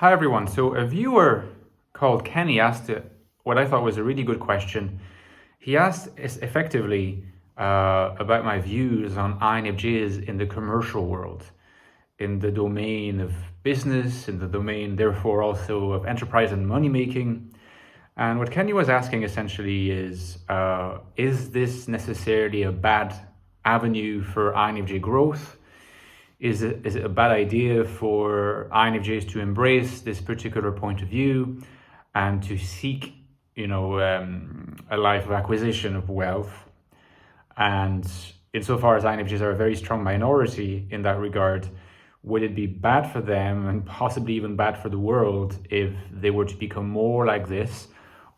Hi everyone. So a viewer called Kenny asked what I thought was a really good question. He asked effectively about my views on INFJs in the commercial world, in the domain of business, in the domain therefore also of enterprise and money making. And what Kenny was asking essentially is this necessarily a bad avenue for INFJ growth? Is it a bad idea for INFJs to embrace this particular point of view and to seek, a life of acquisition of wealth? And insofar as INFJs are a very strong minority in that regard, would it be bad for them and possibly even bad for the world if they were to become more like this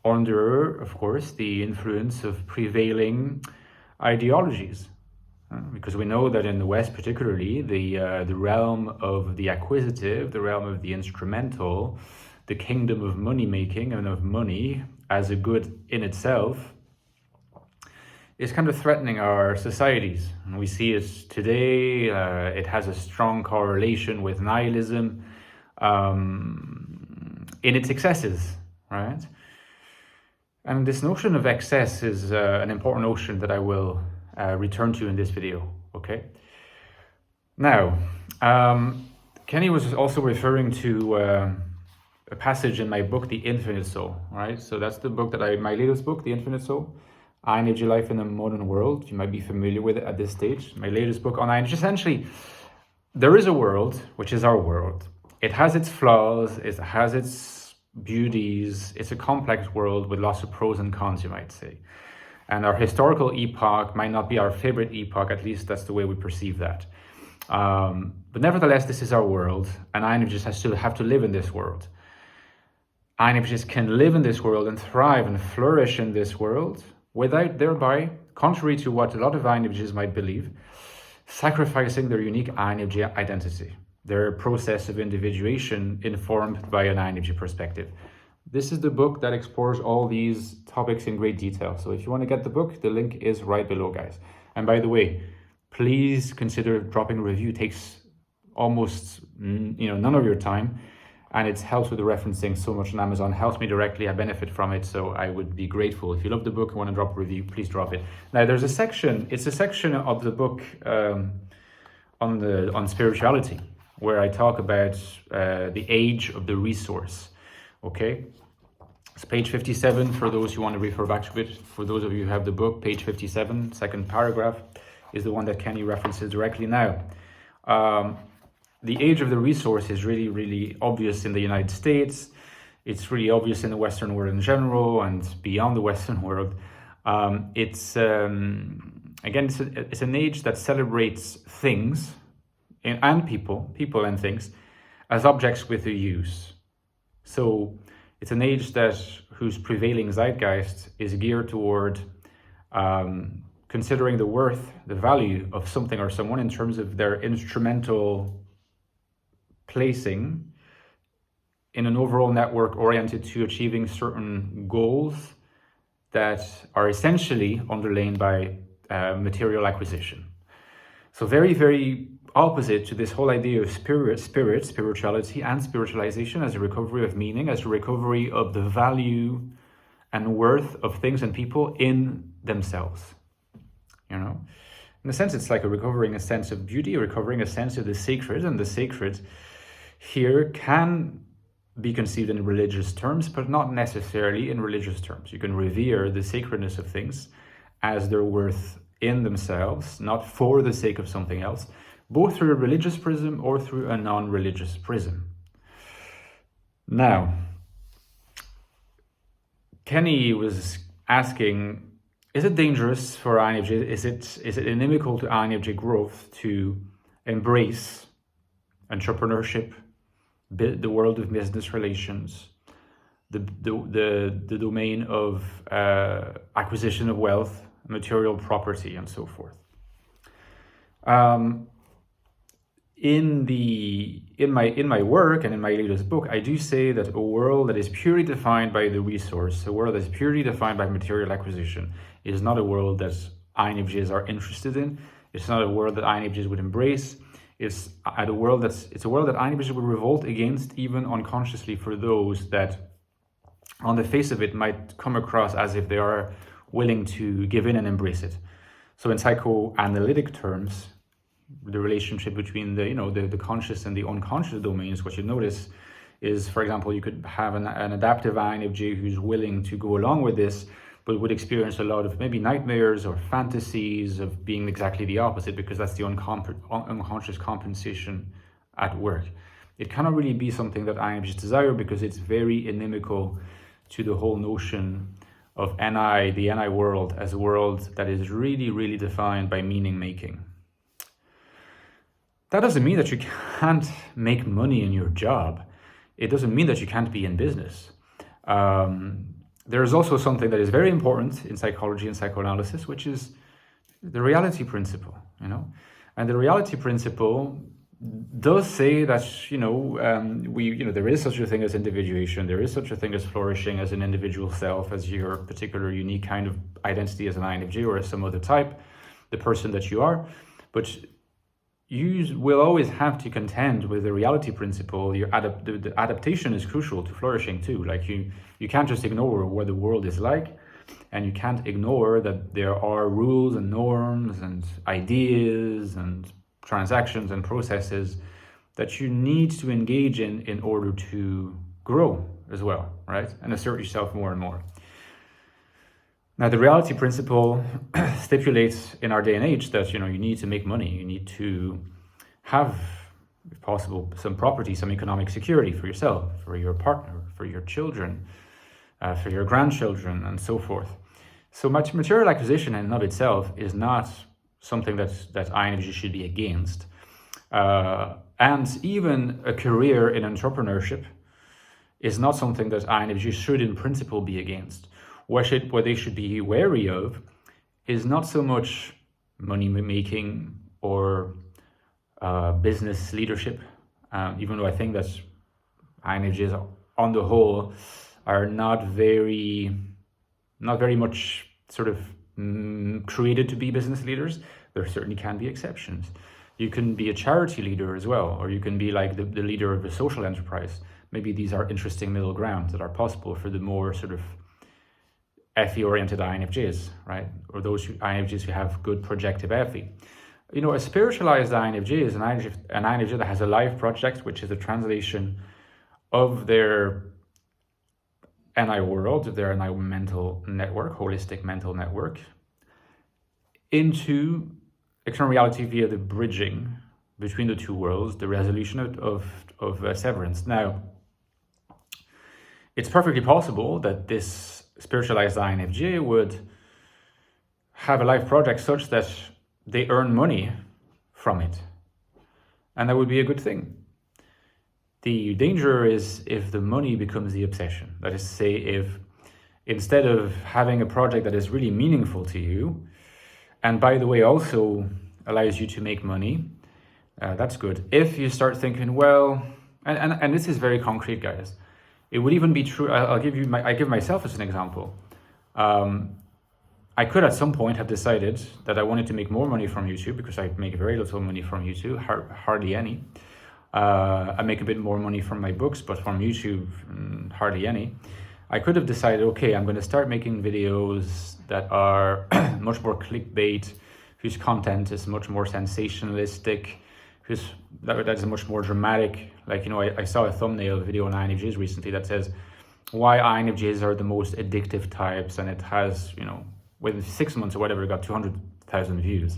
under, of course, the influence of prevailing ideologies? Because we know that in the West, particularly, the realm of the acquisitive, the realm of the instrumental, the kingdom of money making and of money as a good in itself, is kind of threatening our societies. And we see it today. It has a strong correlation with nihilism in its excesses, right? And this notion of excess is an important notion that I will return to in this video, okay? Now, Kenny was also referring to a passage in my book, The Infinite Soul, right? So that's the book my latest book, The Infinite Soul, INFJ Life in a Modern World. You might be familiar with it at this stage. My latest book on INFJ. Essentially, there is a world, which is our world. It has its flaws, it has its beauties. It's a complex world with lots of pros and cons, you might say. And our historical epoch might not be our favorite epoch, at least that's the way we perceive that. But nevertheless, this is our world, and INFJs still have to live in this world. INFJs can live in this world and thrive and flourish in this world without thereby, contrary to what a lot of INFJs might believe, sacrificing their unique INFJ identity, their process of individuation informed by an INFJ perspective. This is the book that explores all these topics in great detail. So if you want to get the book, the link is right below, guys. And by the way, please consider dropping a review. It takes almost none of your time, and it helps with the referencing so much on Amazon. It helps me directly. I benefit from it, so I would be grateful. If you love the book and want to drop a review, please drop it. Now, there's a section. It's a section of the book on spirituality, where I talk about the age of the resource. Okay, it's page 57 for those who want to refer back to it. For those of you who have the book, page 57, second paragraph, is the one that Kenny references directly now. The age of the resource is really, really obvious in the United States. It's really obvious in the Western world in general and beyond the Western world. It's an age that celebrates things and people and things as objects with a use. So it's an age whose prevailing zeitgeist is geared toward considering the worth, the value of something or someone in terms of their instrumental placing in an overall network oriented to achieving certain goals that are essentially underlain by material acquisition. So very, very opposite to this whole idea of spirituality and spiritualization as a recovery of meaning, as a recovery of the value and worth of things and people in themselves. In a sense, it's like recovering a sense of beauty, recovering a sense of the sacred, and the sacred here can be conceived in religious terms, but not necessarily in religious terms. You can revere the sacredness of things as their worth in themselves, not for the sake of something else, both through a religious prism or through a non-religious prism. Now, Kenny was asking, is it dangerous for INFJ? Is it inimical to INFJ growth to embrace entrepreneurship, the world of business relations, the domain of acquisition of wealth, material property, and so forth? In my work and in my latest book, I do say that a world that is purely defined by the resource, a world that is purely defined by material acquisition, is not a world that INFJs are interested in. It's not a world that INFJs would embrace. It's a world that INFJs will revolt against, even unconsciously, for those that on the face of it might come across as if they are willing to give in and embrace it. So in psychoanalytic terms, the relationship between the conscious and the unconscious domains, what you notice is, for example, you could have an adaptive INFJ who's willing to go along with this, but would experience a lot of maybe nightmares or fantasies of being exactly the opposite, because that's the unconscious compensation at work. It cannot really be something that INFJs desire, because it's very inimical to the whole notion of the NI world, as a world that is really, really defined by meaning making. That doesn't mean that you can't make money in your job. It doesn't mean that you can't be in business. There is also something that is very important in psychology and psychoanalysis, which is the reality principle, And the reality principle does say that, there is such a thing as individuation, there is such a thing as flourishing as an individual self, as your particular unique kind of identity as an INFJ or as some other type, the person that you are. But you will always have to contend with the reality principle. The adaptation is crucial to flourishing too. Like you can't just ignore what the world is like, and you can't ignore that there are rules and norms and ideas and transactions and processes that you need to engage in order to grow as well, right? And assert yourself more and more. Now, the reality principle stipulates in our day and age that, you need to make money. You need to have, if possible, some property, some economic security for yourself, for your partner, for your children, for your grandchildren, and so forth. So material acquisition in and of itself is not something that INFJ should be against. And even a career in entrepreneurship is not something that INFJ should in principle be against. What they should be wary of is not so much money making or business leadership, even though I think that INFJs on the whole are not very much sort of created to be business leaders. There certainly can be exceptions. You can be a charity leader as well, or you can be like the leader of a social enterprise. Maybe these are interesting middle grounds that are possible for the more sort of FE-oriented INFJs, right? Or those INFJs who have good projective FE. A spiritualized INFJ is an INFJ that has a life project, which is a translation of their NI world, of their NI mental network, holistic mental network, into external reality via the bridging between the two worlds, the resolution of severance. Now, it's perfectly possible that this spiritualized INFJ would have a life project such that they earn money from it, and that would be a good thing. The danger is if the money becomes the obsession. That is to say, if instead of having a project that is really meaningful to you, and by the way also allows you to make money, that's good. If you start thinking, well, and this is very concrete, guys. It would even be true. I give myself as an example. I could at some point have decided that I wanted to make more money from YouTube, because I make very little money from YouTube, hardly any. I make a bit more money from my books, but from YouTube, hardly any. I could have decided, okay, I'm going to start making videos that are much more clickbait, whose content is much more sensationalistic, that is much more dramatic. Like, I saw a thumbnail video on INFJs recently that says why INFJs are the most addictive types, and it has, within 6 months or whatever, it got 200,000 views.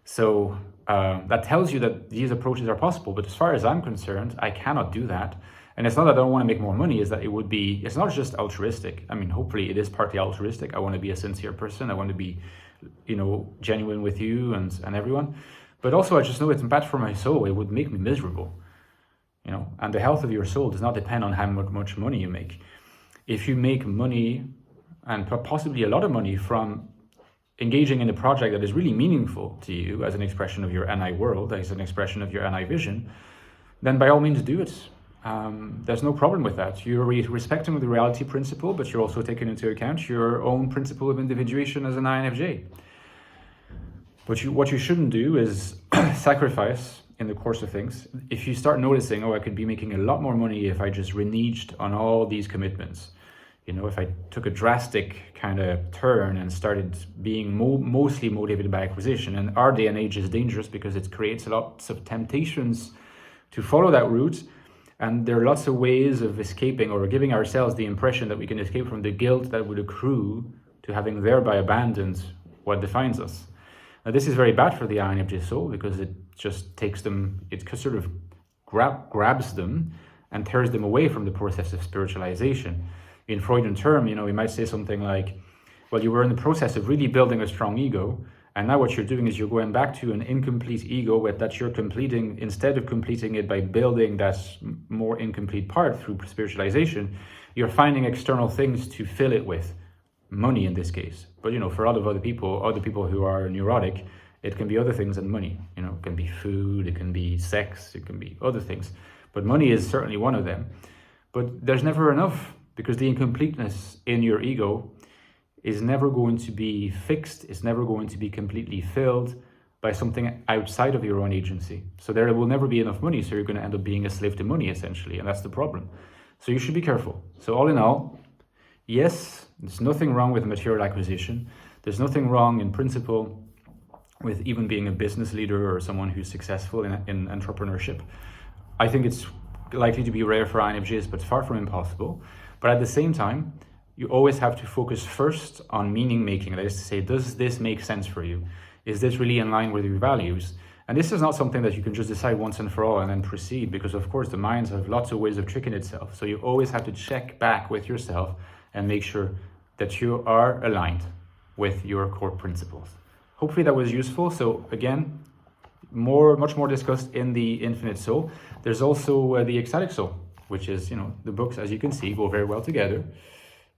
So that tells you that these approaches are possible. But as far as I'm concerned, I cannot do that. And it's not that I don't want to make more money, is that it's not just altruistic. I mean, hopefully it is partly altruistic. I want to be a sincere person. I want to be, genuine with you and everyone. But also I just know it's bad for my soul. It would make me miserable, and the health of your soul does not depend on how much money you make. If you make money, and possibly a lot of money, from engaging in a project that is really meaningful to you as an expression of your NI world, as an expression of your NI vision, then by all means do it. There's no problem with that. You're respecting the reality principle, but you're also taking into account your own principle of individuation as an INFJ. What you shouldn't do is sacrifice in the course of things, if you start noticing, oh, I could be making a lot more money if I just reneged on all these commitments. You know, if I took a drastic kind of turn and started being mostly motivated by acquisition. And our day and age is dangerous because it creates lots of temptations to follow that route. And there are lots of ways of escaping or giving ourselves the impression that we can escape from the guilt that would accrue to having thereby abandoned what defines us. Now, this is very bad for the INFJ soul because it just takes them, it sort of grabs them and tears them away from the process of spiritualization. In Freudian term, you know, we might say something like, well, you were in the process of really building a strong ego, and now what you're doing is you're going back to an incomplete ego that you're completing. Instead of completing it by building that more incomplete part through spiritualization, you're finding external things to fill it with, money in this case. But, you know, for a lot of other people who are neurotic, it can be other things than money. You know, it can be food, it can be sex, it can be other things. But money is certainly one of them. But there's never enough, because the incompleteness in your ego is never going to be fixed, it's never going to be completely filled by something outside of your own agency. So there will never be enough money, so you're going to end up being a slave to money, essentially, and that's the problem. So you should be careful. So all in all, yes, there's nothing wrong with material acquisition. There's nothing wrong in principle with even being a business leader or someone who's successful in entrepreneurship. I think it's likely to be rare for INFJs, but far from impossible. But at the same time, you always have to focus first on meaning making. That is to say, does this make sense for you? Is this really in line with your values? And this is not something that you can just decide once and for all and then proceed, because of course the minds have lots of ways of tricking itself. So you always have to check back with yourself and make sure that you are aligned with your core principles. Hopefully that was useful. So again, much more discussed in the Infinite Soul. There's also the Ecstatic Soul, which is, you know, the books, as you can see, go very well together.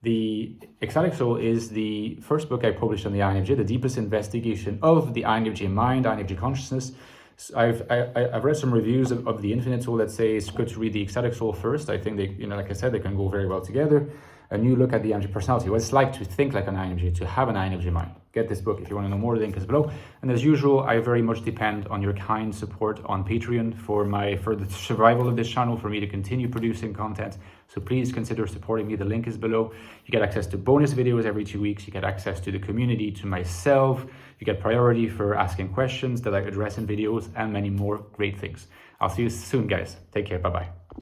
The Ecstatic Soul is the first book I published on the INFJ, the deepest investigation of the INFJ mind, INFJ consciousness. So I've read some reviews of the Infinite Soul that say it's good to read the Ecstatic Soul first. I think they, you know, like I said, they can go very well together. A new look at the INFJ personality, what it's like to think like an INFJ, to have an INFJ mind. Get this book if you want to know more. The link is below. And as usual, I very much depend on your kind support on Patreon for the survival of this channel, for me to continue producing content. So please consider supporting me. The link is below. You get access to bonus videos every 2 weeks. You get access to the community, to myself. You get priority for asking questions that I address in videos, and many more great things. I'll see you soon, guys. Take care. Bye-bye.